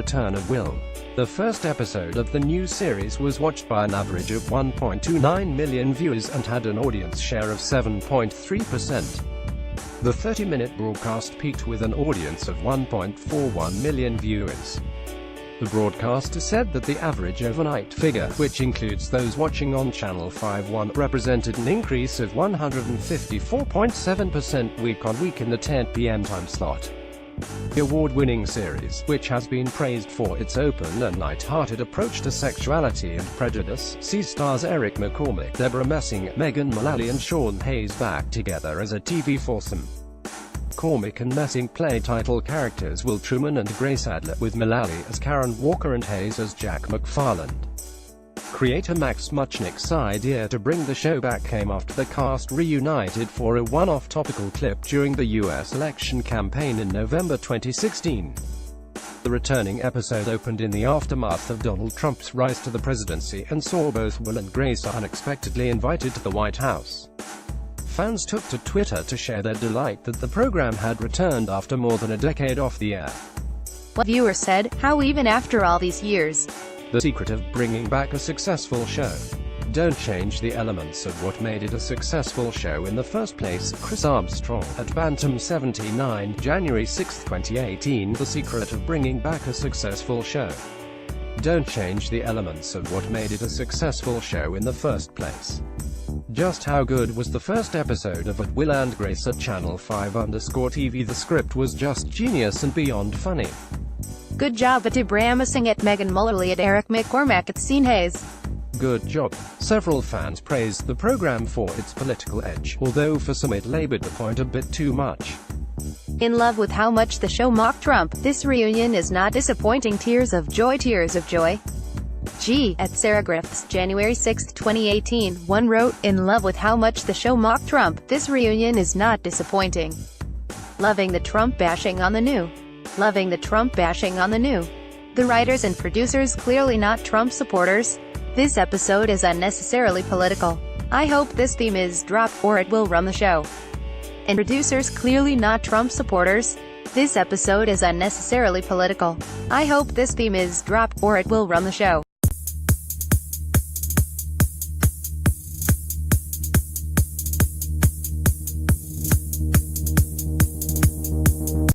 return of Will. The first episode of the new series was watched by an average of 1.29 million viewers and had an audience share of 7.3%. The 30-minute broadcast peaked with an audience of 1.41 million viewers. The broadcaster said that the average overnight figure, which includes those watching on Channel 5 represented an increase of 154.7% week-on-week in the 10 p.m. time slot. The award-winning series, which has been praised for its open and light-hearted approach to sexuality and prejudice, stars Eric McCormack, Deborah Messing, Megan Mullally and Sean Hayes back together as a TV foursome. McCormack and Messing play title characters Will Truman and Grace Adler, with Mullally as Karen Walker and Hayes as Jack McFarland. Creator Max Muchnick's idea to bring the show back came after the cast reunited for a one-off topical clip during the U.S. election campaign in November 2016. The returning episode opened in the aftermath of Donald Trump's rise to the presidency and saw both Will and Grace unexpectedly invited to the White House. Fans took to Twitter to share their delight that the program had returned after more than a decade off the air. One viewer said, "How even after all these years?" The secret of bringing back a successful show. Don't change the elements of what made it a successful show in the first place. Chris Armstrong, at Bantam 79, January 6, 2018. The secret of bringing back a successful show. Don't change the elements of what made it a successful show in the first place. Just how good was the first episode of Will and Grace at Channel 5_TV? The script was just genius and beyond funny. Good job at Deborah Messing, at Megan Mullally, at Eric McCormack, at Sean Hayes. Good job. Several fans praised the program for its political edge, although for some it labored the point a bit too much. In love with how much the show mocked Trump, this reunion is not disappointing. Tears of joy, tears of joy. G. At Sarah Griffiths, January 6, 2018, one wrote, "In love with how much the show mocked Trump, this reunion is not disappointing. Loving the Trump bashing on the new. Loving the Trump bashing on the new. The writers and producers clearly not Trump supporters. This episode is unnecessarily political. I hope this theme is dropped, or it will run the show. And producers clearly not Trump supporters. This episode is unnecessarily political. I hope this theme is dropped, or it will run the show."